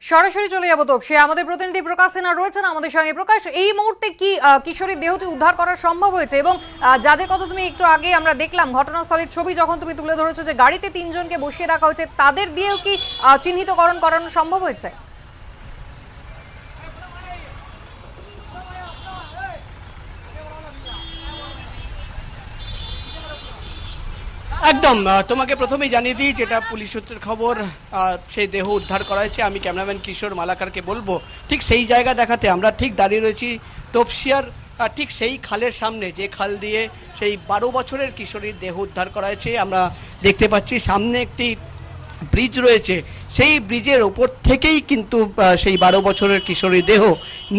সরাসরি চলে যাবো তপসি। আমাদের প্রতিনিধি প্রকাশ সিনহা রয়েছেন আমাদের সঙ্গে। প্রকাশ, এই মুহূর্তে কি কিশোরীর দেহটি উদ্ধার করা সম্ভব হয়েছে? এবং যাদের কথা তুমি একটু আগে আমরা দেখলাম, ঘটনাস্থলের ছবি যখন তুমি তুলে ধরেছো যে গাড়িতে তিনজনকে বসিয়ে রাখা হয়েছে, তাদের দিয়েও কি চিহ্নিতকরণ করানো সম্ভব হয়েছে? একদম তোমাকে প্রথমেই জানিয়ে দিই, যেটা পুলিশ সূত্রের খবর, সেই দেহ উদ্ধার করা হয়েছে। আমি ক্যামেরাম্যান কিশোর মালাকারকে বলবো ঠিক সেই জায়গা দেখাতে। আমরা ঠিক দাঁড়িয়ে রয়েছি তপসিয়ার ঠিক সেই খালের সামনে, যে খাল দিয়ে সেই 12 বছরের কিশোরীর দেহ উদ্ধার করা হয়েছে। আমরা দেখতে পাচ্ছি সামনে একটি ব্রিজ রয়েছে, সেই ব্রিজের ওপর থেকেই কিন্তু সেই 12 বছরের কিশোরীর দেহ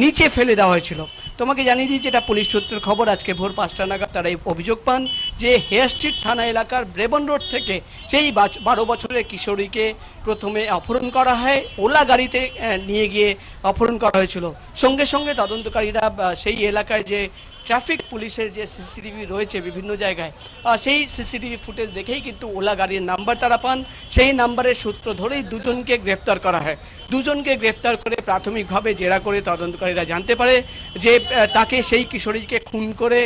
নিচে ফেলে দেওয়া হয়েছিল। তোমাকে জানিয়ে দিই, যেটা পুলিশ সূত্রের খবর, আজকে ভোর 5টা নাগাদ তারা এই অভিযোগ পান যে হেয়ার স্ট্রিট থানা এলাকার ব্রেবন রোড থেকে সেই 12 বছরের কিশোরীকে প্রথমে অপহরণ করা হয়, ওলা গাড়িতে নিয়ে গিয়ে অপহরণ করা হয়েছিল। সঙ্গে সঙ্গে তদন্তকারীরা সেই এলাকায় যে ট্রাফিক পুলিশের যে সিসিটিভি রয়েছে বিভিন্ন জায়গায়, সেই সিসিটিভি ফুটেজ দেখেই কিন্তু ওলা গাড়ির নাম্বার তারা পান। সেই নাম্বারের সূত্র ধরেই দুজনকে গ্রেফতার করা হয়। দুজনকে গ্রেফতার করে প্রাথমিকভাবে জেরা করে তদন্তকারীরা জানতে পারে যে তাকে, সেই কিশোরীকে খুন করে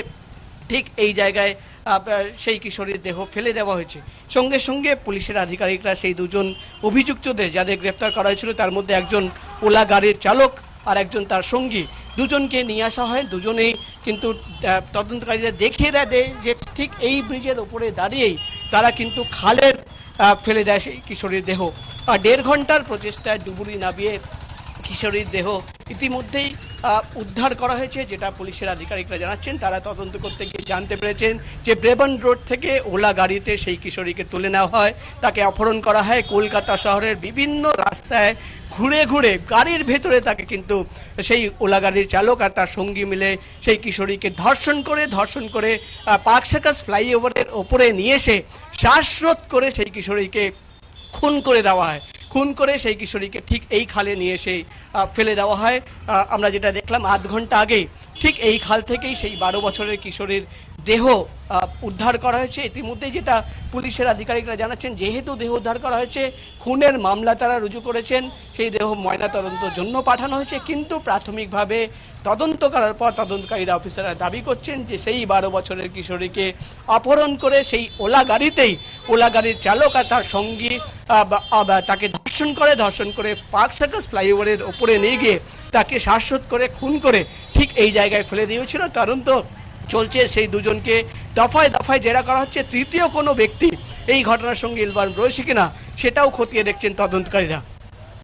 ঠিক এই জায়গায় সেই কিশোরীর দেহ ফেলে দেওয়া হয়েছে। সঙ্গে সঙ্গে পুলিশের আধিকারিকরা সেই দুজন অভিযুক্তদের, যাদের গ্রেফতার করা হয়েছিল, তার মধ্যে একজন ওলা গাড়ির চালক আর একজন তার সঙ্গী, দুজনকে নিয়ে আসা হয়। দুজনেই কিন্তু তদন্তকারীরা দেখিয়ে দেয় যে ঠিক এই ব্রিজের ওপরে দাঁড়িয়েই তারা কিন্তু খালের ফেলে দেয় সেই কিশোরীর দেহ। 1.5 ঘন্টার প্রচেষ্টায় ডুবুরি নামিয়ে কিশোরীর দেহ ইতিমধ্যেই উদ্ধার করা হয়েছে। যেটা পুলিশের আধিকারিকরা জানাচ্ছেন, তারা তদন্ত করতে গিয়ে জানতে পেরেছেন যে ব্রেবন রোড থেকে ওলা গাড়িতে সেই কিশোরীকে তুলে নেওয়া হয়, তাকে অপহরণ করা হয়। কলকাতা শহরের বিভিন্ন রাস্তায় ঘুরে ঘুরে গাড়ির ভেতরে তাকে কিন্তু সেই ওলা গাড়ির চালক আর তার সঙ্গী মিলে সেই কিশোরীকে ধর্ষণ করে পার্ক সার্কাস ফ্লাইওভারের ওপরে নিয়ে এসে শ্বাসরোধ করে সেই কিশোরীকে খুন করে দেওয়া হয়। খুন করে সেই কিশোরীকে ঠিক এই খালে নিয়ে এসে ফেলে দেওয়া হয়। আমরা যেটা দেখলাম, 1/2 ঘন্টা আগে ঠিক এই খাল থেকেই সেই 12 বছরের কিশোরীর দেহ উদ্ধার করা হয়েছে। ইতিমধ্যে যেটা পুলিশের আধিকারিকরা জানাচ্ছেন, যেহেতু দেহ উদ্ধার করা হয়েছে, খুনের মামলা তারা রুজু করেছেন, সেই দেহ ময়নাতদন্তের জন্য পাঠানো হয়েছে। কিন্তু প্রাথমিকভাবে তদন্ত করার পর তদন্তকারীরা, অফিসাররা দাবি করছেন যে সেই 12 বছরের কিশোরীকে অপহরণ করে সেই ওলা গাড়িতেই ওলা গাড়ির চালক আর তার সঙ্গী তাকে ধর্ষণ করে পার্ক সার্কাস ফ্লাইওভারের ওপরে নিয়ে গিয়ে তাকে শ্বাসরোধ করে খুন করে ঠিক এই জায়গায় ফেলে দিয়েছিল। তদন্ত চলছে, সেই দুজনকে দফায় দফায় জেরা করা হচ্ছে। তৃতীয় কোনো ব্যক্তি এই ঘটনার সঙ্গে ইনভলভ রয়েছে কিনা সেটাও খতিয়ে দেখছেন তদন্তকারীরা।